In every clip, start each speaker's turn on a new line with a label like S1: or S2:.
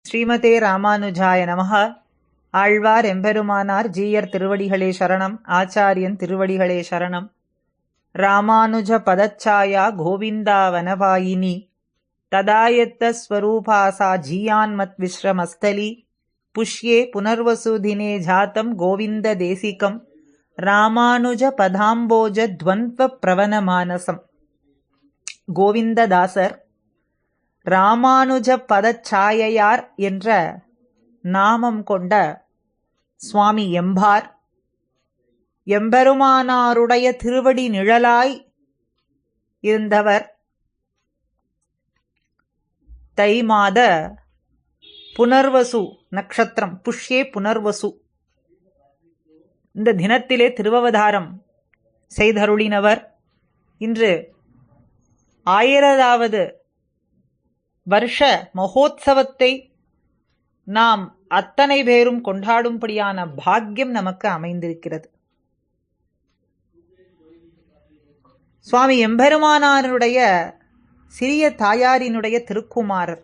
S1: ஸ்ரீமதே ராமானுஜாய நமஹ. ஆழ்வார் எம்பெருமானார் ஜீயர் திருவடிகளே சரணம். ஆச்சாரியன் திருவடிகளே சரணம். ராமானுஜ பதச்சாயா கோவிந்தா வனவாயினி ததாயத்த ஸ்வரூபாசா ஜீயான்மத் விஸ்ரமஸ்தலி புஷ்யே புனர்வசுதினே ஜாத்தம் கோவிந்த தேசிகம் ராமானுஜ பதாம்போஜ துவந்த்வ பிரவன மானசம். கோவிந்ததாசர் ராமானுஜ பதச்சாயையார் என்ற நாமம் கொண்ட சுவாமி எம்பார் எம்பெருமானாருடைய திருவடி நிழலாய் இருந்தவர். தை மாத புனர்வசு நட்சத்திரம், புஷ்யே புனர்வசு, இந்த தினத்திலே திருவவதாரம் செய்தருளினவர். இன்று 1000வது வருஷ மகோத்சவத்தை நாம் அத்தனை பேரும் கொண்டாடும்படியான பாக்கியம் நமக்கு அமைந்திருக்கிறது. சுவாமி எம்பெருமானாருடைய சிறிய தாயாரினுடைய திருக்குமாரர்,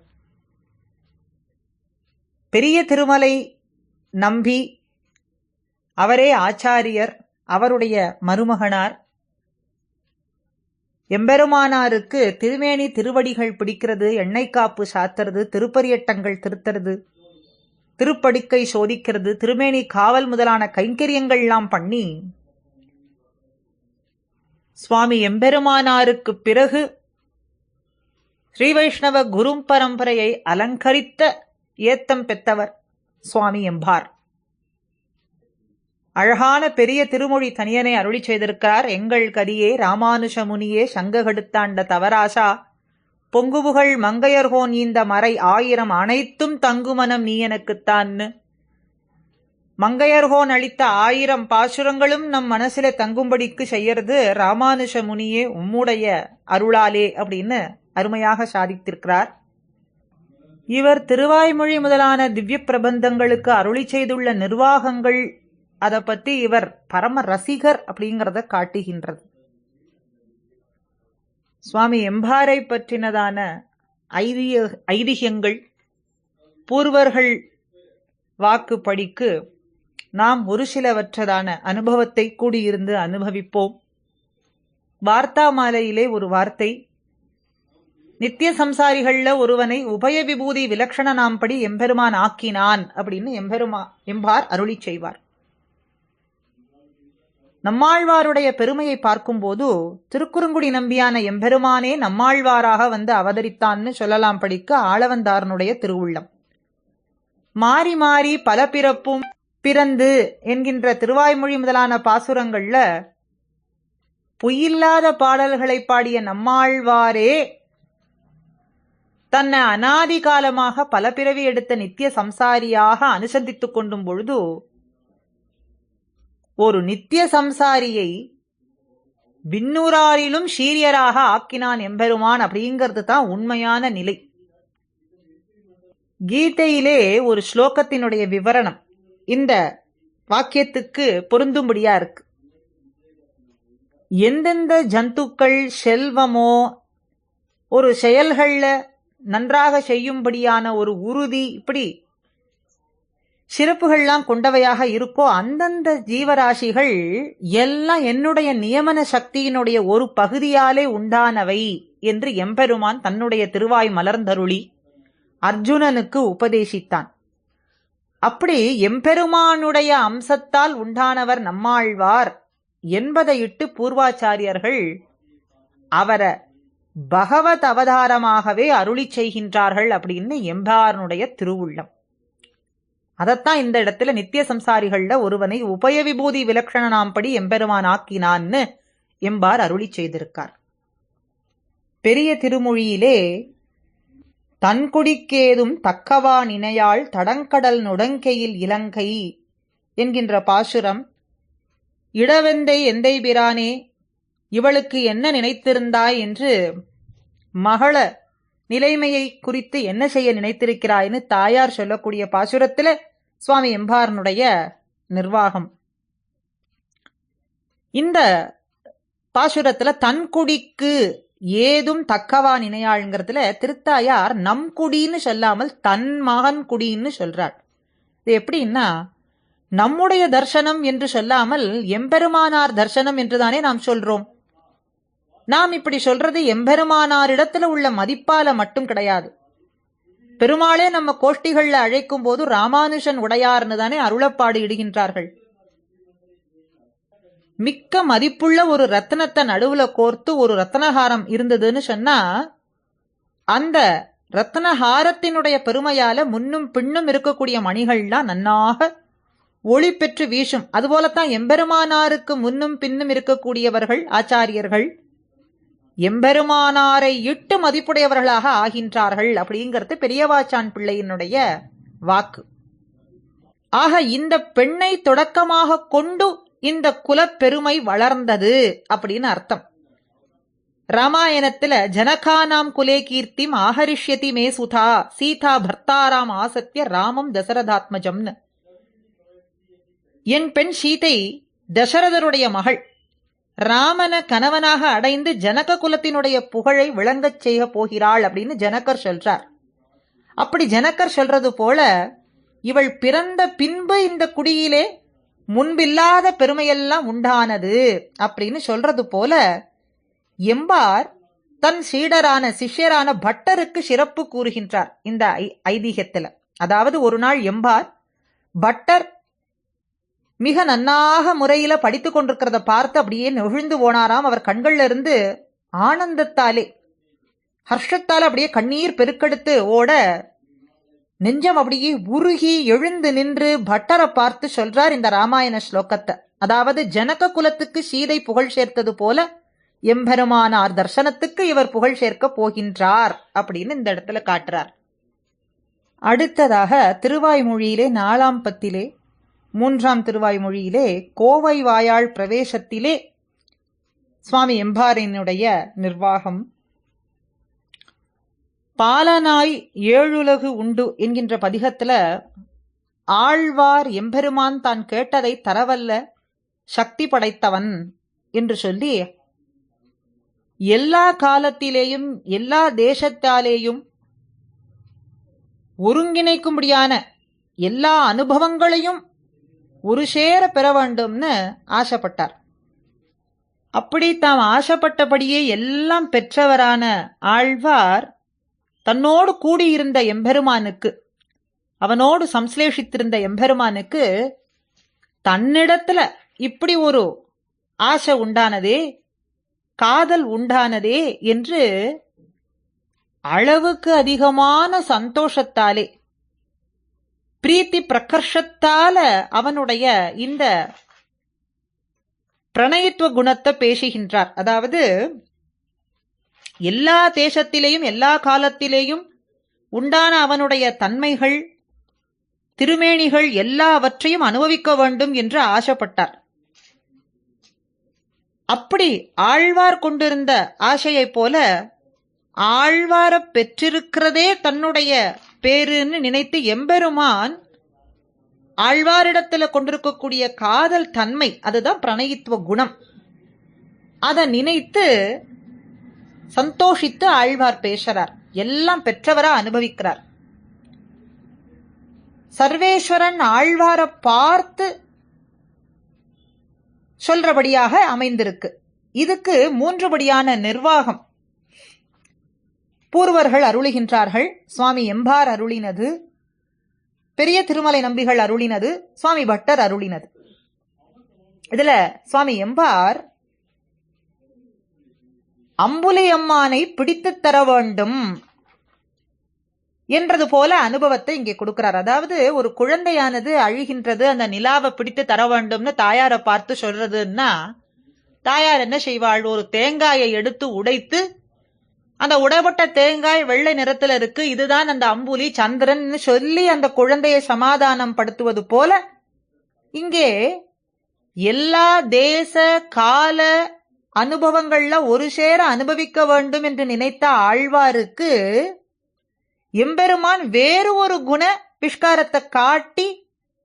S1: பெரிய திருமலை நம்பி, அவரே ஆச்சாரியர், அவருடைய மருமகனார். எம்பெருமானாருக்கு திருமேனி திருவடிகள் பிடிக்கிறது, எண்ணெய் காப்பு சாத்துறது, திருப்பரியட்டங்கள் திருத்துறது, திருப்படிக்கை சோதிக்கிறது, திருமேனி காவல் முதலான கைங்கரியங்கள்லாம் பண்ணி சுவாமி எம்பெருமானாருக்கு பிறகு ஸ்ரீ வைஷ்ணவ குரு பரம்பரையை அலங்கரித்த ஏத்தம் பெற்றவர் சுவாமி எம்பார். அழகான பெரிய திருமொழி தனியனை அருளி செய்திருக்கிறார். எங்கள் கரியே ராமானுஷ முனியே சங்ககடுத்தாண்ட தவராசா பொங்குபுகள் மங்கையர்கோன் இந்த மறை 1000 அனைத்தும் தங்குமனம் நீ எனக்குத்தான்னு. மங்கையர்கோன் அளித்த 1000 பாசுரங்களும் நம் மனசில தங்கும்படிக்கு செய்யறது ராமானுஷ முனியே உம்முடைய அருளாலே அப்படின்னு அருமையாக சாதித்திருக்கிறார். இவர் திருவாய்மொழி முதலான திவ்ய பிரபந்தங்களுக்கு அருளி செய்துள்ள நிர்வாகங்கள், அதை பத்தி இவர் பரம ரசிகர் அப்படிங்கிறத காட்டுகின்றது. சுவாமி எம்பாரை பற்றினதான ஐதிஹ்யங்கள், பூர்வர்கள் வாக்குப்படிக்கு நாம் ஒரு சிலவற்றதான அனுபவத்தை கூடியிருந்து அனுபவிப்போம். வார்த்தா மாலையிலே ஒரு வார்த்தை, நித்திய சம்சாரிகள்ல ஒருவனை உபய விபூதி விலக்ஷண நாம்படி எம்பெருமான் ஆக்கினான் அப்படின்னு எம்பார் அருளி செய்வார். நம்மாழ்வாருடைய பெருமையை பார்க்கும்போது திருக்குறுங்குடி நம்பியான எம்பெருமானே நம்மாழ்வாராக வந்து அவதரித்தான்னு சொல்லலாம் படிக்க ஆளவந்தாரனுடைய திருவுள்ளம். மாறி மாறி பல பிறப்பும் பிறந்து என்கின்ற திருவாய்மொழி முதலான பாசுரங்கள்ல பொய்யில்லாத பாடல்களை பாடிய நம்மாழ்வாரே தன்னை அனாதி காலமாக பல பிறவி எடுத்த நித்திய சம்சாரியாக அனுசந்தித்துக் கொண்டும் பொழுது ஒரு நித்திய சம்சாரியை விண்ணூராரிலும் சீரியராக ஆக்கினான் எம்பெருமான் அப்படிங்கிறது தான் உண்மையான நிலை. கீதையிலே ஒரு ஸ்லோகத்தினுடைய விவரணம் இந்த வாக்கியத்துக்கு பொருந்தும்படியா இருக்கு. எந்தெந்த ஜந்துக்கள் செல்வமோ ஒரு செயல்கள்ல நன்றாக செய்யும்படியான ஒரு உறுதி, இப்படி சிறப்புகள்லாம் கொண்டவையாக இருக்கோ அந்தந்த ஜீவராசிகள் எல்லாம் என்னுடைய நியமன சக்தியினுடைய ஒரு பகுதியாலே உண்டானவை என்று எம்பெருமான் தன்னுடைய திருவாய் மலர்ந்தருளி அர்ஜுனனுக்கு உபதேசித்தான். அப்படி எம்பெருமானுடைய அம்சத்தால் உண்டானவர் நம்மாழ்வார் என்பதையிட்டு பூர்வாச்சாரியர்கள் அவரை பகவத் அவதாரமாகவே அருளி செய்கின்றார்கள் அப்படின்னு எம்பாருடைய திருவுள்ளம். அதத்தான் இந்த இடத்துல நித்திய சம்சாரிகள்ல ஒருவனை உபய விபூதி விலக்ஷண நாம்படி எம்பெருமான் ஆக்கினான்னு எம்பார் அருளி செய்திருக்கார். பெரிய திருமொழியிலே தன்குடிக்கேதும் தக்கவா நினையாள் தடங்கடல் நுடங்கையில் இலங்கை என்கின்ற பாசுரம், இடவெந்தை எந்தை பிரானே இவளுக்கு என்ன நினைத்திருந்தாய் என்று மகள நிலைமையை குறித்து என்ன செய்ய நினைத்திருக்கிறாய்னு தாயார் சொல்லக்கூடிய பாசுரத்துல சுவாமி எம்பாரனுடைய நிர்வாகம். இந்த பாசுரத்துல தன்குடிக்கு ஏதும் தக்கவா நினையாள்ங்கிறதுல திருத்தாயார் நம் குடின்னு சொல்லாமல் தன் மகன் குடின்னு சொல்றாள். இது எப்படின்னா, நம்முடைய தர்சனம் என்று சொல்லாமல் எம்பெருமானார் தர்சனம் என்றுதானே நாம் சொல்றோம். நாம் இப்படி சொல்றது எம்பெருமானாரிடத்துல உள்ள மதிப்பால மட்டும் கிடையாது. பெருமாளே நம்ம கோஷ்டிகள்ல அழைக்கும் போது ராமானுஷன் உடையார்னு தானே அருளப்பாடு இடுகின்றார்கள். மிக்க மதிப்புள்ள ஒரு ரத்னத்தை நடுவுல கோர்த்து ஒரு ரத்னஹாரம் இருந்ததுன்னு சொன்னா, அந்த ரத்னஹாரத்தினுடைய பெருமையால முன்னும் பின்னும் இருக்கக்கூடிய மணிகள்லாம் நன்னாக ஒளி பெற்று வீசும். அதுபோலத்தான் எம்பெருமானாருக்கு முன்னும் பின்னும் இருக்கக்கூடியவர்கள் ஆச்சாரியர்கள் எம்பெருமானாரை இட்டு மதிப்புடையவர்களாக ஆகின்றார்கள் அப்படிங்கிறது பெரியவாச்சான் பிள்ளையினுடைய வாக்கு. ஆக இந்த பெண்ணை தொடக்கமாக கொண்டு இந்த குலப்பெருமை வளர்ந்தது அப்படின்னு அர்த்தம். ராமாயணத்துல ஜனகானாம் குலே கீர்த்திம் ஆஹரிஷ்யதி மே சுதா சீதா பர்த்தாராம் ஆசத்திய ராமம் தசரதாத்மஜம்னு. என் பெண் சீதை தசரதருடைய மகள், ராமன கணவனாக அடைந்து ஜனக குலத்தினுடைய புகழை விளங்கச் செய்ய போகிறாள் அப்படின்னு ஜனகர் சொல்றார். அப்படி ஜனகர் சொல்றது போல இவள் பிறந்த பின்பு இந்த குடியிலே முன்பில்லாத பெருமையெல்லாம் உண்டானது அப்படின்னு சொல்றது போல எம்பார் தன் சீடரான சிஷ்யரான பட்டருக்கு சிறப்பு கூறுகின்றார் இந்த ஐதீகத்துல. அதாவது ஒரு நாள் எம்பார் பட்டர் மிக நன்னாக முறையில படித்து கொண்டிருக்கிறத பார்த்து அப்படியே நெகிழ்ந்து போனாராம். அவர் கண்கள்ல இருந்து ஆனந்தத்தாலே ஹர்ஷத்தால அப்படியே கண்ணீர் பெருக்கெடுத்து ஓட நெஞ்சம் அப்படியே உருகி எழுந்து நின்று பட்டரை பார்த்து சொல்றார் இந்த ராமாயண ஸ்லோகத்தை. அதாவது ஜனக குலத்துக்கு சீதை புகழ் சேர்த்தது போல எம்பெருமானார் தர்சனத்துக்கு இவர் புகழ் சேர்க்க போகின்றார் அப்படின்னு இந்த இடத்துல காட்டுறார். அடுத்ததாக திருவாய்மொழியிலே 4ஆம் பத்திலே 3ஆம் திருவாய்மொழியிலே கோவை வாயாள் பிரவேசத்திலே சுவாமி எம்பாரினுடைய நிர்வாகம். பாலனாய் ஏழுலகு உண்டு என்கின்ற பதிகத்துல ஆழ்வார் எம்பெருமான் தான் கேட்டதை தரவல்ல சக்தி படைத்தவன் என்று சொல்லி எல்லா காலத்திலேயும் எல்லா தேசத்தாலேயும் ஒருங்கிணைக்கும்படியான எல்லா அனுபவங்களையும் ஒரு சேர பெற வேண்டும்னு ஆசைப்பட்டார். அப்படி தாம் ஆசைப்பட்டபடியே எல்லாம் பெற்றவரான ஆழ்வார் தன்னோடு கூடியிருந்த எம்பெருமானுக்கு, அவனோடு சம்ஸ்லேஷித்திருந்த எம்பெருமானுக்கு தன்னிடத்துல இப்படி ஒரு ஆசை உண்டானதே, காதல் உண்டானதே என்று அளவுக்கு அதிகமான சந்தோஷத்தாலே பிரீத்தி பிரகர்ஷத்தால அவனுடைய இந்த பிரணயத்துவ குணத்தை பேசுகின்றார். அதாவது எல்லா தேசத்திலேயும் எல்லா காலத்திலேயும் உண்டான அவனுடைய தன்மைகள் திருமேனிகள் எல்லாவற்றையும் அனுபவிக்க வேண்டும் என்று ஆசைப்பட்டார். அப்படி ஆழ்வார் கொண்டிருந்த ஆசையைப் போல ஆழ்வார பெற்றிருக்கிறதே தன்னுடைய பேருன்னு நினைத்து எம்பெருமான் ஆழ்வாரிடத்துல கொண்டிருக்கக்கூடிய காதல் தன்மை, அதுதான் பிரணயித்துவ குணம், அதை நினைத்து சந்தோஷித்து ஆழ்வார் பேசுறார். எல்லாம் பெற்றவரா அனுபவிக்கிறார். சர்வேஸ்வரன் ஆழ்வார பார்த்து சொல்றபடியாக அமைந்திருக்கு. இதுக்கு 3 படியான நிர்வாகம் பூர்வர்கள் அருளுகின்றார்கள். சுவாமி எம்பார் அருளினது, பெரிய திருமலை நம்பிகள் அருளினது, சுவாமி பட்டர் அருளினது. இதுல சுவாமி எம்பார் அம்புலி அம்மானை பிடித்து தர வேண்டும் என்றது போல அனுபவத்தை இங்கே கொடுக்கிறார். அதாவது ஒரு குழந்தையானது அழுகின்றது, அந்த நிலாவை பிடித்து தர வேண்டும்னு தாயாரை பார்த்து சொல்றதுன்னா தாயார் என்ன செய்வாள்? ஒரு தேங்காயை எடுத்து உடைத்து, அந்த உடைப்பட்ட தேங்காய் வெள்ளை நிறத்துல இருக்கு, இதுதான் அந்த அம்புலி சந்திரன் சொல்லி அந்த குழந்தையை சமாதானம் படுத்துவது போல இங்கே எல்லா தேச கால அனுபவங்கள்ல ஒரு சேர அனுபவிக்க வேண்டும் என்று நினைத்த ஆழ்வாருக்கு எம்பெருமான் வேறு ஒரு குண விஷ்காரத்தை காட்டி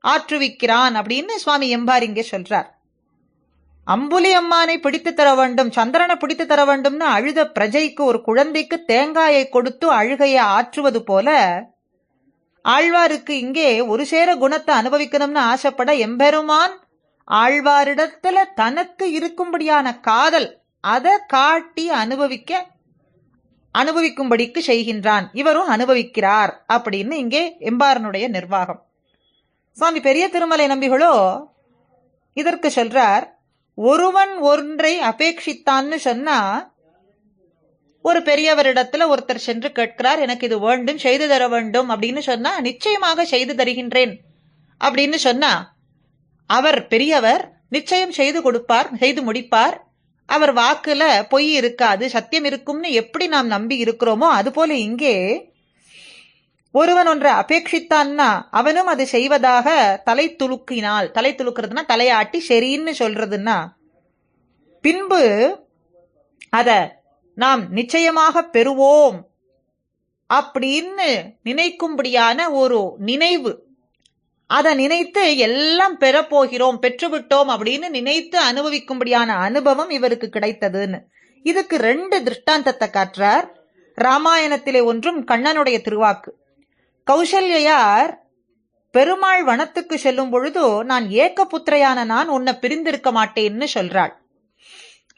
S1: ஆற்றுவிக்கிறான் அப்படின்னு சுவாமி எம்பார் இங்கே சொல்றார். அம்புலி அம்மானை பிடித்து தர வேண்டும், சந்திரனை பிடித்து தர வேண்டும்னு அழுத பிரஜைக்கு, ஒரு குழந்தைக்கு தேங்காயை கொடுத்து அழுகையை ஆற்றுவது போல ஆழ்வாருக்கு இங்கே ஒரு சேர குணத்தை அனுபவிக்கணும்னு ஆசைப்பட எம்பெருமான் ஆழ்வாரிடத்துல தனக்கு இருக்கும்படியான காதல் அதை காட்டி அனுபவிக்கும்படிக்கு செய்கின்றான், இவரும் அனுபவிக்கிறார் அப்படின்னு இங்கே எம்பாரனுடைய நிர்வாகம். சுவாமி பெரிய திருமலை நம்பிகளோ இதற்கு சொல்றார், ஒருவன் ஒன்றை அபேட்சித்தான்னு சொன்னா, ஒரு பெரியவரிடத்துல ஒருத்தர் சென்று கேட்கிறார், எனக்கு இது வேண்டும், செய்து தர வேண்டும் அப்படின்னு சொன்னா, நிச்சயமாக செய்து தருகின்றேன் அப்படின்னு சொன்னா, அவர் பெரியவர் நிச்சயம் செய்து கொடுப்பார், செய்து முடிப்பார். அவர் வாக்குல பொய் இருக்காது, சத்தியம் இருக்கும்னு எப்படி நாம் நம்பி இருக்கிறோமோ அதுபோல இங்கே ஒருவன் ஒன்றை அபேட்சித்தான்னா அவனும் அது செய்வதாக தலை துலுக்கினால், தலை துலுக்கிறதுனா தலையாட்டி சரின்னு சொல்றதுன்னா, பின்பு அத நாம் நிச்சயமாக பெறுவோம் அப்படின்னு நினைக்கும்படியான ஒரு நினைவு, அதை நினைத்து எல்லாம் பெறப்போகிறோம், பெற்றுவிட்டோம் அப்படின்னு நினைத்து அனுபவிக்கும்படியான அனுபவம் இவருக்கு கிடைத்ததுன்னு. இதுக்கு 2 திருஷ்டாந்தத்தை காட்டுறார். ராமாயணத்திலே ஒன்றும் கண்ணனுடைய திருவாக்கு. கௌசல்யார் பெருமாள் வனத்துக்கு செல்லும் பொழுது, நான் ஏக்கபுத்திரையான நான் உன்னை பிரிந்திருக்க மாட்டேன்னு சொல்றாள்.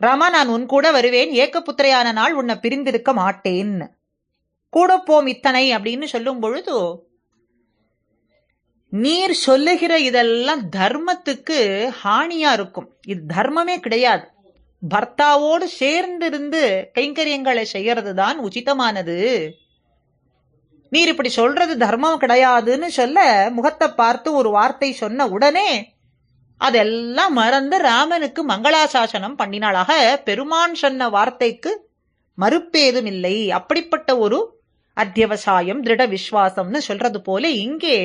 S1: ராமா, நான் உன் கூட வருவேன், ஏக்கபுத்திரையான நாள் உன்னை பிரிந்திருக்க மாட்டேன்னு. கூட போம் இத்தனை அப்படின்னு சொல்லும் பொழுது, நீர் சொல்லுகிற இதெல்லாம் தர்மத்துக்கு ஹானியா இருக்கும், இது தர்மமே கிடையாது, பர்த்தாவோடு சேர்ந்திருந்து கைங்கரியங்களை செய்யறதுதான் உச்சிதமானது, நீர் இப்படி சொல்றது தர்மம் கிடையாதுன்னு சொல்ல, முகத்தை பார்த்து ஒரு வார்த்தை சொன்ன உடனே அதெல்லாம் மறந்து ராமனுக்கு மங்களாசாசனம் பண்ணினாளாக. பெருமான் சொன்ன வார்த்தைக்கு மறுப்பேதும் இல்லை. அப்படிப்பட்ட ஒரு அத்தியவசாயம், திருட விஸ்வாசம்னு சொல்றது போல இங்கே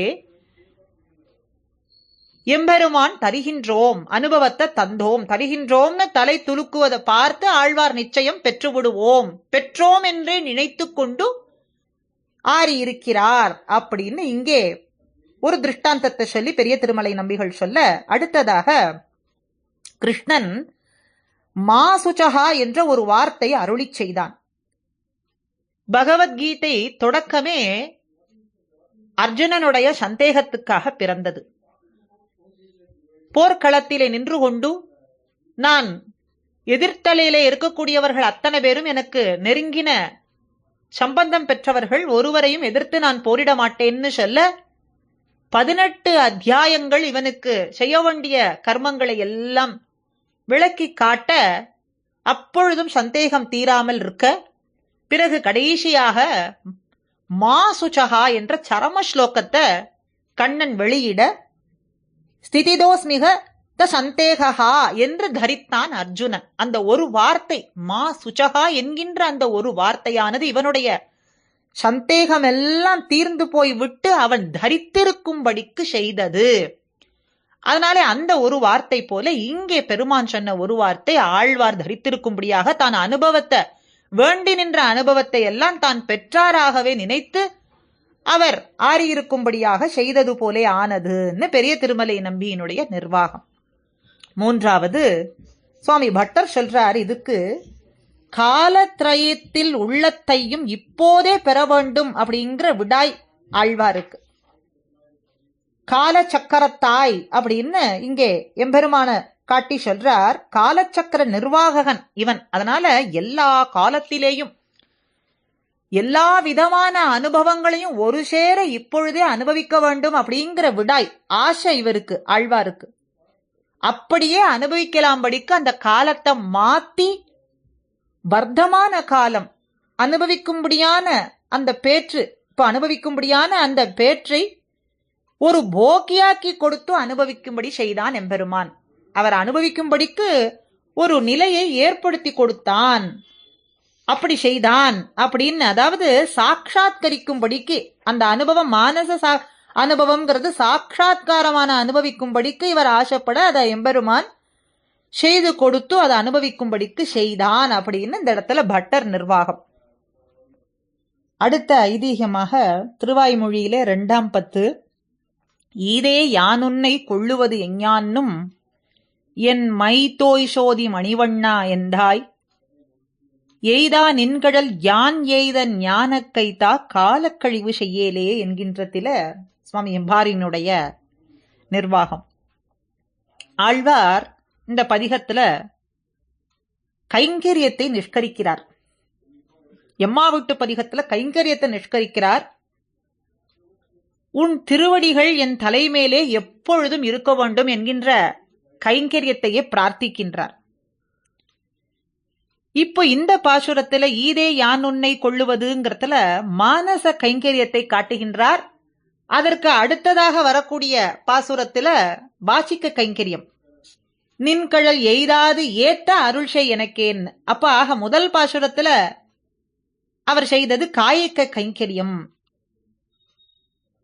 S1: எம்பெருமான் தருகின்றோம், அனுபவத்தை தந்தோம், தருகின்றோம்னு தலை துலுக்குவதை பார்த்து ஆழ்வார் நிச்சயம் பெற்று விடுவோம், பெற்றோம் என்றே நினைத்து கொண்டு ஆறியிருக்கிறார் அப்படின்னு இங்கே ஒரு திருஷ்டாந்தத்தை சொல்லி பெரிய திருமலை நம்பிகள் சொல்ல, அடுத்ததாக கிருஷ்ணன் மாசுச்சகா என்ற ஒரு வார்த்தை அருளி செய்தான். பகவத்கீதை தொடக்கமே அர்ஜுனனுடைய சந்தேகத்துக்காக பிறந்தது. போர்க்களத்திலே நின்று கொண்டு, நான் எதிர்த்தலையிலே இருக்கக்கூடியவர்கள் அத்தனை பேரும் எனக்கு நெருங்கின சம்பந்தம் பெற்றவர்கள், ஒருவரையும் எதிர்த்து நான் போரிட மாட்டேன்னு சொல்ல 18 அத்தியாயங்கள் இவனுக்கு செய்ய வேண்டிய கர்மங்களை எல்லாம் விளக்கி காட்ட, அப்பொழுதும் சந்தேகம் தீராமல் இருக்க, பிறகு கடைசியாக மாசுச்சகா என்ற சரம ஸ்லோகத்தை கண்ணன் வெளியிட, ஸ்திதிதோஸ்மிக த சந்தேகா என்று தரித்தான் அர்ஜுனன். அந்த ஒரு வார்த்தை மா சுச்சகா என்கின்ற அந்த ஒரு வார்த்தையானது இவனுடைய சந்தேகம் எல்லாம் தீர்ந்து போய் விட்டு அவன் தரித்திருக்கும்படிக்கு செய்தது. அதனாலே அந்த ஒரு வார்த்தை போல இங்கே பெருமான் சொன்ன ஒரு வார்த்தை ஆழ்வார் தரித்திருக்கும்படியாக, தான் அனுபவத்தை வேண்டி நின்ற அனுபவத்தை எல்லாம் தான் பெற்றாராகவே நினைத்து அவர் ஆறியிருக்கும்படியாக செய்தது போலே ஆனதுன்னு பெரிய திருமலை நம்பியினுடைய நிர்வாகம். மூன்றாவது சுவாமி பட்டர் சொல்றார், இதுக்கு காலத்ரயத்தில் உள்ளத்தையும் இப்போதே பெற வேண்டும் அப்படிங்கிற விடாய் ஆழ்வாருக்கு. காலச்சக்கரத்தாய் அப்படின்னு இங்கே எம்பெருமான காட்டி சொல்றார். காலச்சக்கர நிர்வாககன் இவன். அதனால எல்லா காலத்திலேயும் எல்லா விதமான அனுபவங்களையும் ஒரு சேர இப்பொழுதே அனுபவிக்க வேண்டும் அப்படிங்கிற விடாய் ஆசை இவருக்கு, ஆழ்வாருக்கு. அப்படியே அனுபவிக்கலாம்படிக்கு அந்த காலத்தை மாத்தி வர்த்தமான காலம் அனுபவிக்கும்படியான அந்த பேற்று, இப்ப அனுபவிக்கும்படியான அந்த பேற்றை ஒரு போக்கியாக்கி கொடுத்து அனுபவிக்கும்படி செய்தான் எம்பெருமான். அவர் அனுபவிக்கும்படிக்கு ஒரு நிலையை ஏற்படுத்தி கொடுத்தான், அப்படி செய்தான் அப்படின்னு. அதாவது சாட்சாத்கரிக்கும்படிக்கு அந்த அனுபவம், மானச அனுபவம்ங்கிறது சாட்சாத்காரமான அனுபவிக்கும்படிக்கு இவர் ஆசைப்பட அதை எம்பெருமான் செய்து கொடுத்து அதை அனுபவிக்கும்படிக்கு செய்தான் அப்படின்னு இந்த இடத்துல பட்டர் நிர்வாகம். அடுத்த ஐதீகமாக திருவாய்மொழியிலே 2ஆம் பத்து, ஈதே யானுன்னை கொள்ளுவது எஞ்ஞான்னும் என் மைதோய் சோதி மணிவண்ணா எந்தாய் எய்தா நின்கடல் யான் எய்த ஞானக் கைதா காலக்கழிவு செய்யலே என்கின்றதில சுவாமி எம்பாரினுடைய நிர்வாகம். ஆழ்வார் இந்த பதிகத்துல கைங்கரியத்தை நிஷ்கரிக்கிறார். எம்மாவிட்டு பதிகத்துல கைங்கரியத்தை நிஷ்கரிக்கிறார். உன் திருவடிகள் என் தலைமேலே எப்பொழுதும் இருக்க வேண்டும் என்கின்ற கைங்கரியத்தையே பிரார்த்திக்கின்றார். இப்போ இந்த பாசுரத்துல ஈதே யான் உன்னை கொள்ளுவதுங்கிறதுல மானச கைங்கரியத்தை காட்டுகின்றார். அதற்கு அடுத்ததாக வரக்கூடிய பாசுரத்துல வாசிக்க கைங்கரியம். நின்கழல் எய்தாது ஏத்த அருள் செய் எனக்கேன். அப்ப ஆக முதல் பாசுரத்துல அவர் செய்தது காய்க்க கைங்கரியம்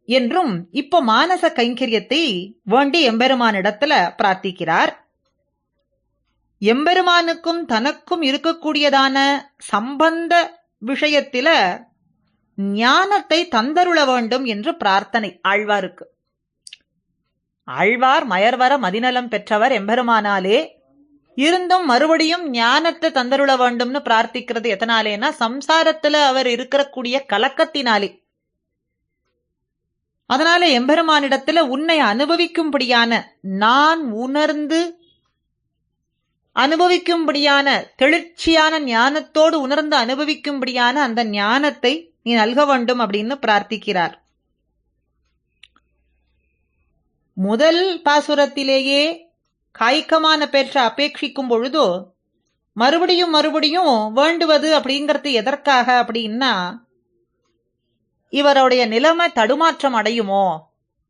S1: என்றும், இப்ப மானச கைங்கரியத்தை வேண்டி எம்பெருமானிடத்துல பிரார்த்திக்கிறார். எம்பெருமானுக்கும் தனக்கும் இருக்கக்கூடியதான சம்பந்த விஷயத்தில ஞானத்தை தந்தருள வேண்டும் என்று பிரார்த்தனை ஆழ்வாருக்கு. ஆழ்வார் மயர்வர மதிநலம் பெற்றவர் எம்பெருமானாலே. இருந்தும் மறுபடியும் ஞானத்தை தந்தருள வேண்டும்னு பிரார்த்திக்கிறது எதனாலேனா சம்சாரத்துல அவர் இருக்கக்கூடிய கலக்கத்தினாலே. அதனால எம்பெருமானிடத்துல உன்னை அனுபவிக்கும்படியான, நான் உணர்ந்து அனுபவிக்கும்படியான தெளிர்ச்சியான ஞானத்தோடு உணர்ந்து அனுபவிக்கும்படியான அந்த ஞானத்தை நீ நல்க வேண்டும் அப்படின்னு பிரார்த்திக்கிறார். முதல் பாசுரத்திலேயே காய்கமான பேற்ற அபேட்சிக்கும் பொழுதோ மறுபடியும் மறுபடியும் வேண்டுவது அப்படிங்கிறது எதற்காக அப்படின்னா, இவருடைய நிலைமை தடுமாற்றம் அடையுமோ.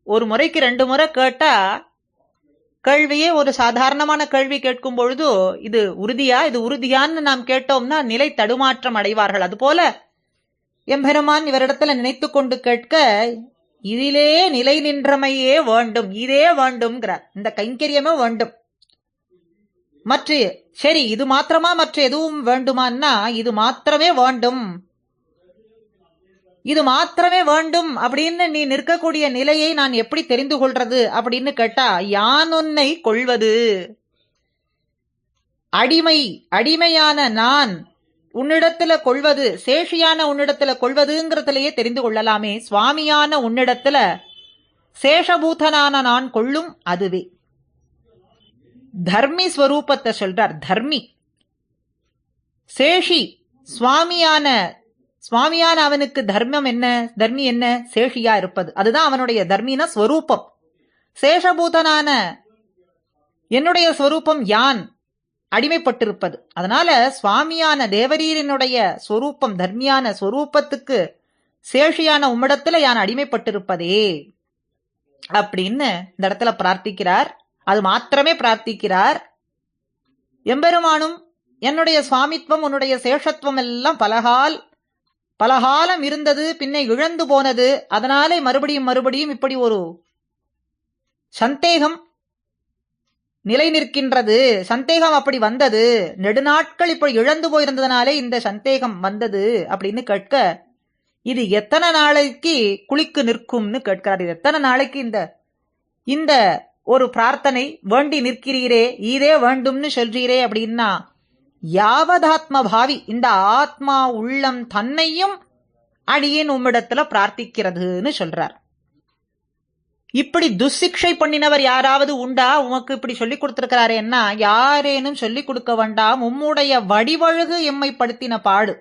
S1: ஒரு முறைக்கு 2 முறை கேட்டா கேள்வியே ஒரு சாதாரணமான கேள்வி கேட்கும் பொழுது இது உறுதியா இது உறுதியான்னு நாம் கேட்டோம்னா நிலை தடுமாற்றம் அடைவார்கள். அதுபோல எம்பெருமான் இவரிடத்துல நினைத்து கொண்டு கேட்க இதிலே நிலை நின்றமையே வேண்டும், இதே வேண்டும்ங்கிறார். இந்த கைங்கரியமே வேண்டும். மற்ற சரி இது மாத்திரமா மற்ற எதுவும் வேண்டுமான்னா இது மாத்திரமே வேண்டும், இது மாத்திரமே வேண்டும் அப்படின்னு நீ நிற்கக்கூடிய நிலையை நான் எப்படி தெரிந்து கொள்றது அப்படின்னு கேட்டா, யான் உன்னை கொள்வது, அடிமையான நான் உன்னிடத்துல கொள்வது, சேஷியான உன்னிடத்துல கொள்வதுங்கிறதுலயே தெரிந்து கொள்ளலாமே. சுவாமியான உன்னிடத்துல சேஷபூதனான நான் கொள்ளும் அதுவே. தர்மி ஸ்வரூபத்தை சொல்றார். தர்மி சேஷி சுவாமியான அவனுக்கு தர்மம் என்ன, தர்மி என்ன, சேஷியா இருப்பது. அதுதான் அவனுடைய தர்மின ஸ்வரூபம். சேஷபூதனான என்னுடைய ஸ்வரூபம் யான் அடிமைப்பட்டிருப்பது. அதனால சுவாமியான தேவரீரினுடைய ஸ்வரூபம் தர்மியான ஸ்வரூபத்துக்கு சேஷியான உம்மிடத்துல யான் அடிமைப்பட்டிருப்பதே அப்படின்னு இந்த இடத்துல பிரார்த்திக்கிறார். அது மாத்திரமே பிரார்த்திக்கிறார். எம்பெருமானும் என்னுடைய சுவாமித்வம் உன்னுடைய சேஷத்துவம் எல்லாம் பலகாலம் இருந்தது, பின்ன இழந்து போனது. அதனாலே மறுபடியும் இப்படி ஒரு சந்தேகம் நிலை நிற்கின்றது. சந்தேகம் அப்படி வந்தது, நெடுநாட்கள் இப்படி இழந்து போயிருந்ததுனாலே இந்த சந்தேகம் வந்தது அப்படின்னு கேட்க, இது எத்தனை நாளைக்கு குளிக்கு நிற்கும்னு கேட்கிறார். இது எத்தனை நாளைக்கு இந்த ஒரு பிரார்த்தனை வேண்டி நிற்கிறீரே, இதே வேண்டும்னு சொல்றீரே அப்படின்னா, யாவதாத்ம பாவி இந்த ஆத்மா உள்ளம் தன்னையும் அடியேன் உம்மிடத்துல பிரார்த்திக்கிறதுன்னு சொல்றார். இப்படி துசிக்ஷை பண்ணினவர் யாராவது உண்டா? உமக்கு இப்படி சொல்லிக் கொடுத்திருக்கிறாரேன்னா யாரேனும் சொல்லிக் கொடுக்க வேண்டாம். உம்முடைய வடிவழகு எம்மை படுத்தின பாடு,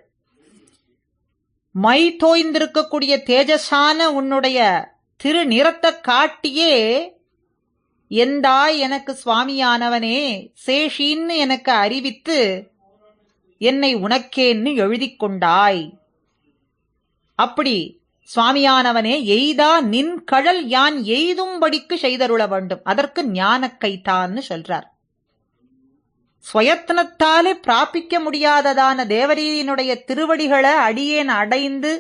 S1: மை தோய்ந்திருக்கக்கூடிய தேஜஸான உன்னுடைய திரு நிறத்தை காட்டியே எந்தாய் எனக்கு சுவாமியானவனே சேஷின்னு எனக்கு அறிவித்து என்னை உனக்கேன்னு எழுதி கொண்டாய். அப்படி சுவாமியானவனே எய்தா நின் கழல் யான் எய்தும்படிக்கு செய்தருள வேண்டும். அதற்கு ஞான கைத்தான்னு சொல்றார். ஸ்வயத்னத்தாலே பிராபிக்க முடியாததான தேவரீனுடைய திருவடிகளை அடியேன் அடைந்து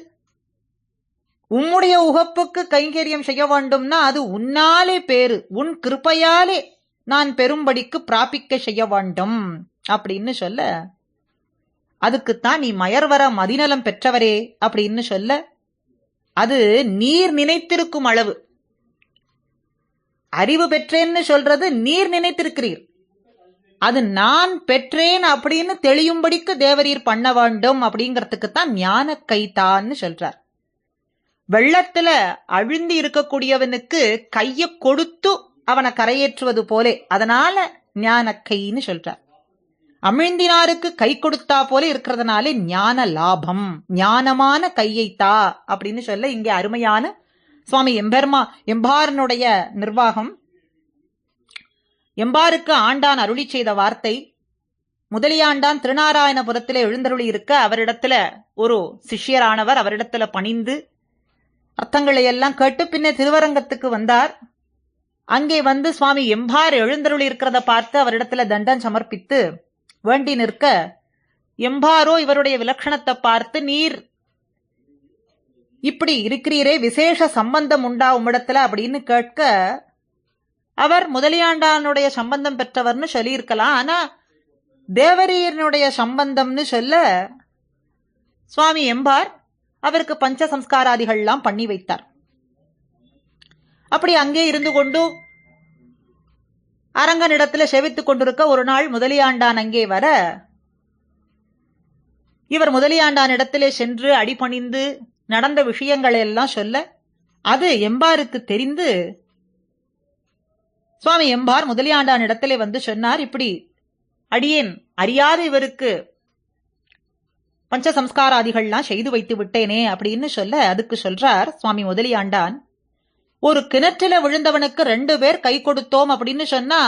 S1: உம்முடைய உகப்புக்கு கைங்கரியம் செய்ய வேண்டும்னா அது உன்னாலே பேரு, உன் கிருபையாலே நான் பெரும்படிக்கு பிராபிக்க செய்ய வேண்டும் அப்படின்னு சொல்ல, அதுக்குத்தான் நீ மயர்வர மதிநலம் பெற்றவரே அப்படின்னு சொல்ல, அது நீர் நினைத்திருக்கும் அளவு. அறிவு பெற்றேன்னு சொல்றது நீர் நினைத்திருக்கிறீர். அது நான் பெற்றேன் அப்படின்னு தெளியும்படிக்கு தேவரீர் பண்ண வேண்டும் அப்படிங்கறதுக்குத்தான் ஞான கைத்தான்னு சொல்றார். வெள்ளத்துல அழுந்தி இருக்கக்கூடியவனுக்கு கைய கொடுத்து அவனை கரையேற்றுவது போலே, அதனால ஞான கைன்னு சொல்றார். அமிழ்ந்தினாருக்கு கை கொடுத்தா போல இருக்கிறதுனால ஞான லாபம், ஞானமான கையைத்தா அப்படின்னு சொல்ல இங்கே அருமையான சுவாமி எம்பாரனுடைய நிர்வாகம். எம்பாருக்கு ஆண்டான் அருளி செய்த வார்த்தை, முதலியாண்டான் திருநாராயணபுரத்திலே எழுந்தருளி இருக்க அவரிடத்துல ஒரு சிஷ்யரானவர் அவரிடத்துல பணிந்து அர்த்தங்களை எல்லாம் கேட்டு பின்ன திருவரங்கத்துக்கு வந்தார். அங்கே வந்து சுவாமி எம்பார் எழுந்தருளி இருக்கிறத பார்த்து அவரிடத்துல தண்டம் சமர்ப்பித்து வேண்டி நிற்க, எம்பாரோ இவருடைய விலட்சணத்தை பார்த்து, நீர் இப்படி இருக்கிறீரே, விசேஷ சம்பந்தம் உண்டா உம்மிடத்துல அப்படின்னு கேட்க, அவர் முதலியாண்டானுடைய சம்பந்தம் பெற்றவர்னு சொல்லியிருக்கலாம், ஆனா தேவரீரனுடைய சம்பந்தம்னு சொல்ல சுவாமி எம்பார் அவருக்கு பஞ்ச சம்ஸ்காராதிகள்லாம் பண்ணி வைத்தார். அப்படி அங்கே இருந்து கொண்டு அரங்கனிடத்துல செவித்துக் கொண்டிருக்க ஒரு நாள் முதலியாண்டான் அங்கே வர, இவர் முதலியாண்டான் இடத்திலே சென்று அடிபணிந்து நடந்த விஷயங்களை எல்லாம் சொல்ல, அது எம்பாருக்கு தெரிந்து சுவாமி எம்பார் முதலியாண்டான் இடத்திலே வந்து சொன்னார், இப்படி அடியேன் அறியாது இவருக்கு பஞ்ச சம்ஸ்காராதிகள்லாம் செய்து வைத்து விட்டேனே அப்படின்னு சொல்ல, அதுக்கு சொல்றார் சுவாமி முதலியாண்டான், ஒரு கிணற்றில விழுந்தவனுக்கு 2 பேர் கை கொடுத்தோம் அப்படின்னு சொன்னா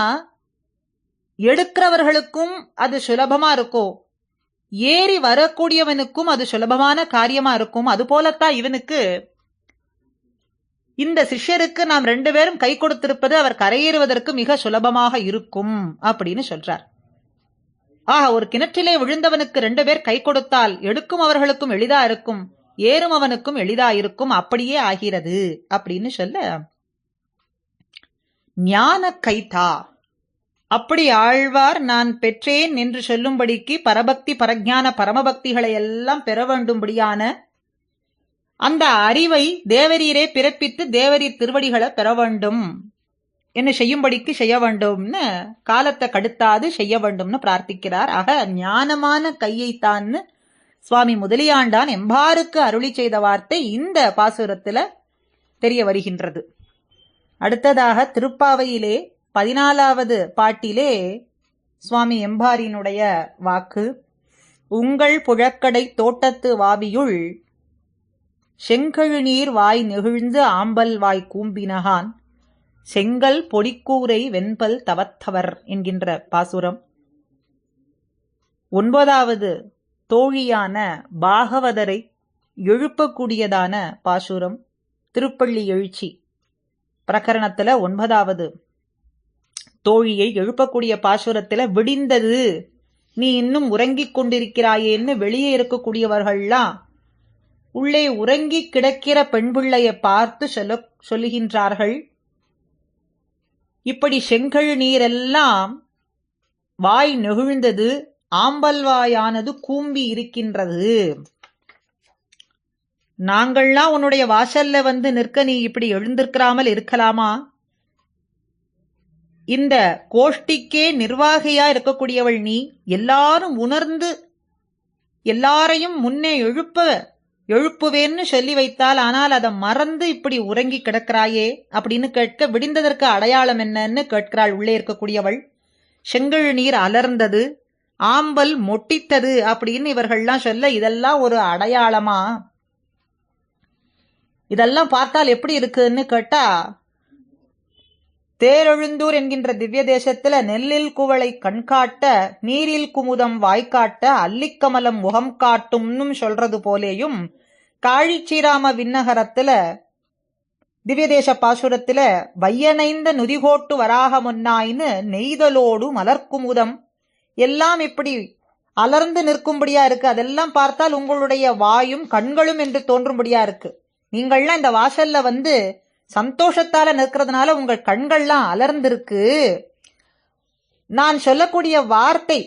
S1: எடுக்கிறவர்களுக்கும் அது சுலபமா இருக்கும், ஏறி வரக்கூடியவனுக்கும் அது சுலபமான காரியமா இருக்கும். அது போலத்தான் இவனுக்கு, இந்த சிஷ்யருக்கு நாம் 2 பேரும் கை கொடுத்திருப்பது அவர் கரையேறுவதற்கு மிக சுலபமாக இருக்கும் அப்படின்னு சொல்றார். ஆக ஒரு கிணற்றிலே விழுந்தவனுக்கு 2 பேர் கை கொடுத்தால் எடுக்கும் அவர்களுக்கும் எளிதா இருக்கும், ஏறும் அவனுக்கும் எளிதா இருக்கும், அப்படியே ஆகிறது அப்படின்னு சொல்ல, ஞான கைதா அப்படி ஆழ்வார் நான் பெற்றேன் என்று சொல்லும்படிக்கு பரபக்தி பரஜான பரமபக்திகளை எல்லாம் பெற வேண்டும்படியான அந்த அறிவை தேவரீரே பிறப்பித்து தேவரீர் திருவடிகளை பெற வேண்டும் என்ன செய்யும்படிக்கு செய்ய வேண்டும்னு, காலத்தை கடுத்தாது செய்ய வேண்டும்னு பிரார்த்திக்கிறார். ஆக ஞானமான கையைத்தான்னு சுவாமி முதலியாண்டான் எம்பாருக்கு அருளி செய்த வார்த்தை இந்த பாசுரத்துல தெரிய வருகின்றது. அடுத்ததாக திருப்பாவையிலே 14வது பாட்டிலே சுவாமி எம்பாரினுடைய வாக்கு, உங்கள் புழக்கடை தோட்டத்து வாவியுள் செங்கழுநீர் வாய் நெகிழ்ந்து ஆம்பல் வாய் கூம்பினகான் செங்கல் பொடிக்கூரை வெண்பல் தவத்தவர் என்கின்ற பாசுரம். 9வது தோழியான பாகவதரை எழுப்பக்கூடியதான பாசுரம், திருப்பள்ளி எழுச்சி பிரகரணத்துல 9வது தோழியை எழுப்பக்கூடிய பாசுரத்துல, விடிந்தது நீ இன்னும் உறங்கிக் கொண்டிருக்கிறாயேன்னு வெளியே இருக்கக்கூடியவர்கள்லாம் உள்ளே உறங்கி கிடக்கிற பெண் பிள்ளையை பார்த்து சொல்லுகின்றார்கள், இப்படி செங்கழ் நீரெல்லாம் வாய் நெகிழ்ந்தது, ஆம்பல் வாயானது கூம்பி இருக்கின்றது, நாங்கள்லாம் உன்னுடைய வாசல்ல வந்து நிற்க நீ இப்படி எழுந்திருக்கிறாமல் இருக்கலாமா? இந்த கோஷ்டிக்கே நிர்வாகியா இருக்கக்கூடியவள் நீ, எல்லாரும் உணர்ந்து எல்லாரையும் முன்னே எழுப்புவேன்னு சொல்லி வைத்தால், ஆனால் அதை மறந்து இப்படி உறங்கி கிடக்கிறாயே அப்படின்னு கேட்க, விடிந்ததற்கு அடையாளம் என்னன்னு கேட்கிறாள் உள்ளே இருக்கக்கூடியவள். செங்கழ் நீர் அலர்ந்தது, ஆம்பல் மொட்டித்தது அப்படின்னு இவர்கள்லாம் சொல்ல, இதெல்லாம் ஒரு அடையாளமா? இதெல்லாம் பார்த்தால் எப்படி இருக்குன்னு கேட்டா, தேரெழுந்தூர் என்கின்ற திவ்ய தேசத்துல நெல்லில் குவளை கண்காட்ட நீரில் குமுதம் வாய்க்காட்ட அல்லிக்கமலம் முகம் காட்டும்னு சொல்றது போலேயும், காழிச்சீராம விண்ணகரத்துல திவ்யதேச பாசுரத்துல வையனைந்த நுதிகோட்டு வராக முன்னாயின்னு நெய்தலோடு மலர்க்குமுதம் எல்லாம் இப்படி அலர்ந்து நிற்கும்படியா இருக்கு. அதெல்லாம் பார்த்தால் உங்களுடைய வாயும் கண்களும் என்று தோன்றும்படியா இருக்கு. நீங்கள்லாம் இந்த வாசல்ல வந்து சந்தோஷத்தால நிற்கிறதுனால உங்கள் கண்கள்லாம் அலர்ந்திருக்கு. நான் சொல்லக்கூடிய வார்த்தை,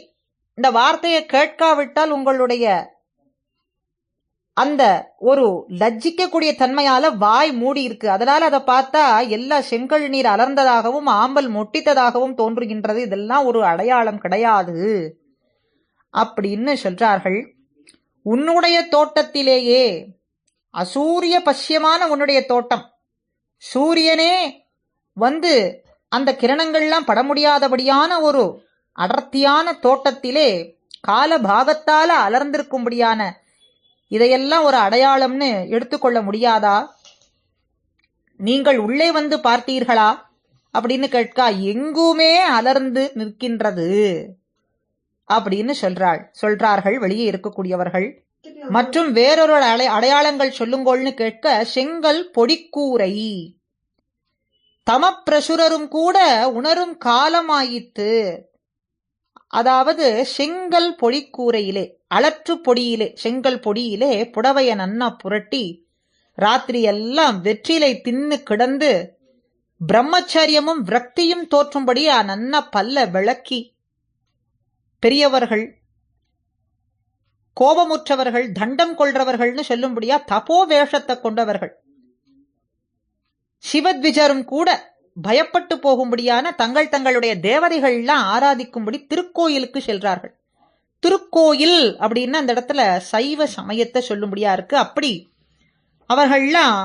S1: இந்த வார்த்தையை கேட்காவிட்டால் உங்களுடைய அந்த ஒரு லஜ்ஜிக்கக்கூடிய தன்மையால வாய் மூடி இருக்கு. அதனால அதை பார்த்தா எல்லா செங்கல் நீர் அலர்ந்ததாகவும் ஆம்பல் மொட்டித்ததாகவும் தோன்றுகின்றது. இதெல்லாம் ஒரு அடையாளம் கிடையாது அப்படின்னு சொல்றார்கள். உன்னுடைய தோட்டத்திலேயே அசூரிய பஷ்யமான உன்னுடைய தோட்டம், சூரியனே வந்து அந்த கிரணங்கள்லாம் பட முடியாதபடியான ஒரு அடர்த்தியான தோட்டத்திலே கால பாகத்தால அலர்ந்திருக்கும்படியான இதையெல்லாம் ஒரு அடையாளம்னு எடுத்துக்கொள்ள முடியாதா? நீங்கள் உள்ளே வந்து பார்த்தீர்களா அப்படின்னு கேட்கா, எங்குமே அலர்ந்து நிற்கின்றது அப்படின்னு சொல்றார்கள் வெளியே இருக்கக்கூடியவர்கள். மற்றும் வேறொரு அடையாளங்கள் சொல்லுங்கோள்னு கேட்க, செங்கல் பொடிக்கூரை தமப்பிரசுரரும் கூட உணரும் காலமாயித்து. அதாவது செங்கல் பொடிக்கூரையிலே, அளற்று பொடியிலே, செங்கல் பொடியிலே புடவைய நன்னா புரட்டி ராத்திரி எல்லாம் வெற்றிலை தின்னு கிடந்து பிரம்மச்சரியமும் விரக்தியும் தோற்றும்படி நன்னா பல்ல விளக்கி பெரியவர்கள், கோபமுற்றவர்கள், தண்டம் கொள்றவர்கள்னு சொல்லும்படியா தபோ வேஷத்தை கொண்டவர்கள், சிவத்விஜரும் கூட பயப்பட்டு போகும்படியான தங்களுடைய தேவதைகள்லாம் ஆராதிக்கும்படி திருக்கோயிலுக்கு செல்றார்கள். திருக்கோயில் அப்படின்னு அந்த இடத்துல சைவ சமயத்தை சொல்லும்படியா இருக்கு. அப்படி அவர்கள்லாம்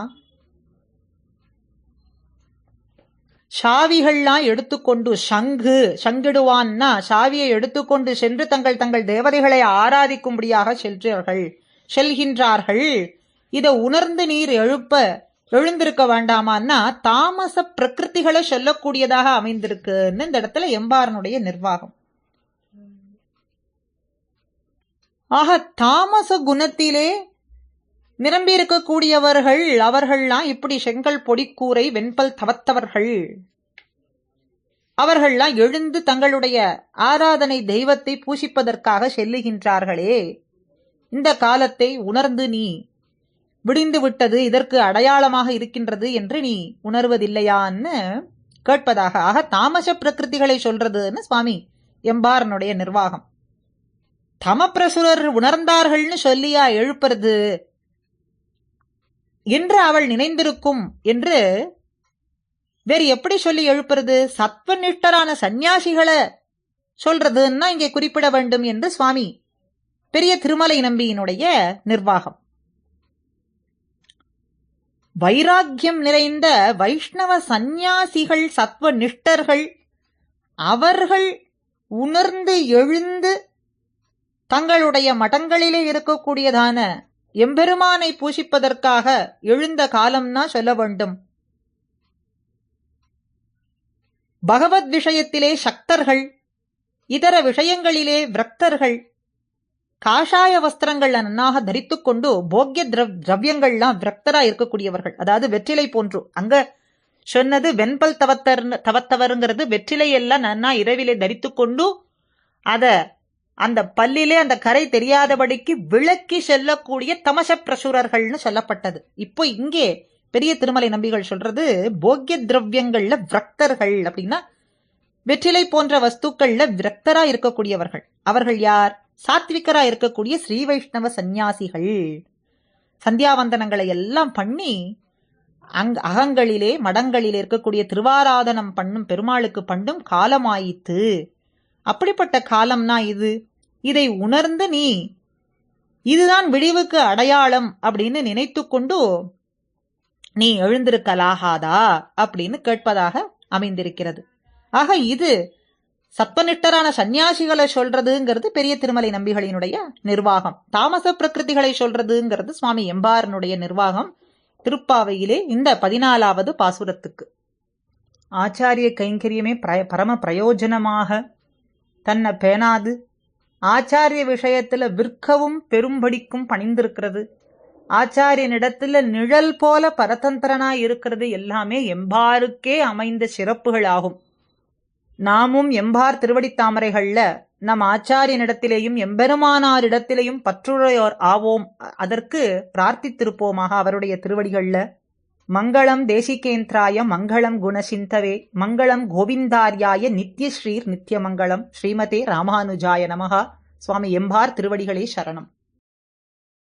S1: சாவிகள்லாம் எடுத்துக்கொண்டு, சங்கிடுவான்னா சாவியை எடுத்துக்கொண்டு சென்று தங்கள் தேவதைகளை ஆராதிக்கும்படியாக செல்கின்றார்கள். இதை உணர்ந்து நீர் எழுந்திருக்க வேண்டாமான்னா தாமச பிரகிருதிகளை சொல்லக்கூடியதாக அமைந்திருக்குன்னு இந்த இடத்துல எம்பாரனுடைய நிர்வாகம். ஆக தாமச குணத்திலே நிரம்பி இருக்கக்கூடியவர்கள் அவர்கள்லாம் இப்படி செங்கல் பொடிக்கூரை வெண்பல் தவத்தவர்கள். அவர்கள்லாம் எழுந்து தங்களுடைய ஆராதனை தெய்வத்தை பூசிப்பதற்காக செல்லுகின்றார்களே, இந்த காலத்தை உணர்ந்து நீ விடிந்து விட்டது, இதற்கு அடையாளமாக இருக்கின்றது என்று நீ உணர்வதில்லையான்னு கேட்பதாக. ஆக தாமச பிரகிருதிகளை சொல்றதுன்னு சுவாமி எம்பாரனுடைய நிர்வாகம். தமப்பிரசுரர் உணர்ந்தார்கள்னு சொல்லியா எழுப்புறது என்று அவள் நினைந்திருக்கும் என்று வேறு எப்படி சொல்லி எழுப்புறது? சத்வநிஷ்டரான சந்நியாசிகளை சொல்றதுன்னா இங்கே குறிப்பிட வேண்டும் என்று சுவாமி பெரிய திருமலை நம்பியினுடைய நிர்வாகம். வைராக்கியம் நிறைந்த வைஷ்ணவ சந்நியாசிகள், சத்வ நிஷ்டர்கள், அவர்கள் உணர்ந்து எழுந்து தங்களுடைய மடங்களிலே இருக்கக்கூடியதான எம்பெருமானை பூசிப்பதற்காக எழுந்த காலம்னா சொல்ல வேண்டும். பகவத் விஷயத்திலே சக்தர்கள், இதர விஷயங்களிலே விரக்தர்கள், காஷாய வஸ்திரங்கள் நன்னாக தரித்துக் கொண்டு போக்கிய திரவியங்கள்லாம் விரக்தரா இருக்கக்கூடியவர்கள். அதாவது வெற்றிலை போன்று, அங்க சொன்னது வெண்பல் தவத்தவருங்கிறது வெற்றிலை எல்லாம் நன்னா இரவிலே தரித்துக் கொண்டு அந்த பல்லிலே அந்த கரை தெரியாதபடிக்கு விளக்கி செல்லக்கூடிய தமச பிரசுரர்கள்னு சொல்லப்பட்டது. இப்போ இங்கே பெரிய திருமலை நம்பிகள் சொல்றது போக்கிய திரவியங்கள்ல விரக்தர்கள் அப்படின்னா வெற்றிலை போன்ற வஸ்துக்கள்ல விரக்தரா இருக்கக்கூடியவர்கள். அவர்கள் யார்? சாத்விகரா இருக்கக்கூடிய ஸ்ரீ வைஷ்ணவ சந்நியாசிகள். சந்தியாவந்தனங்களை எல்லாம் பண்ணி அகங்களிலே மடங்களிலே இருக்கக்கூடிய திருவாராதனம் பண்ணும் பெருமாளுக்கு பண்ணும் காலமாயித்து. அப்படிப்பட்ட காலம்னா இதை உணர்ந்து நீ இதுதான் விடிவுக்கு அடையாளம் அப்படின்னு நினைத்து கொண்டு நீ எழுந்திருக்கலாகாதா அப்படின்னு கேட்பதாக அமைந்திருக்கிறது. ஆக இது சத்வநிஷ்டரான சந்நியாசிகளை சொல்றதுங்கிறது பெரிய திருமலை நம்பிகளினுடைய நிர்வாகம். தாமச பிரகிருதிகளை சொல்றதுங்கிறது சுவாமி எம்பாரனுடைய நிர்வாகம். திருப்பாவையிலே இந்த 14வது பாசுரத்துக்கு ஆச்சாரிய கைங்கரியமே பரம பிரயோஜனமாக தன்னை பேணாது ஆச்சாரிய விஷயத்துல விற்கவும் பெரும்படிக்கும் பணிந்திருக்கிறது. ஆச்சாரியனிடத்துல நிழல் போல பரதந்திரனாய் இருக்கிறது. எல்லாமே எம்பாருக்கே அமைந்த சிறப்புகள் ஆகும். நாமும் எம்பார் திருவடித்தாமரைகள்ல நம் ஆச்சாரியனிடத்திலேயும் எம்பெருமானாரிடத்திலேயும் பற்றுடையோர் ஆவோம். அதற்கு பிரார்த்தித்திருப்போமாக அவருடைய திருவடிகள்ல. மங்களம் தேசிகேந்திராய மங்களம் குணசிந்தவே மங்களம் கோவிந்தார்யாய நித்யஸ்ரீர் நித்யமங்கலம் ஸ்ரீமதே ராமானுஜாய நமஹா. சுவாமி எம்பார் திருவடிகளே சரணம்.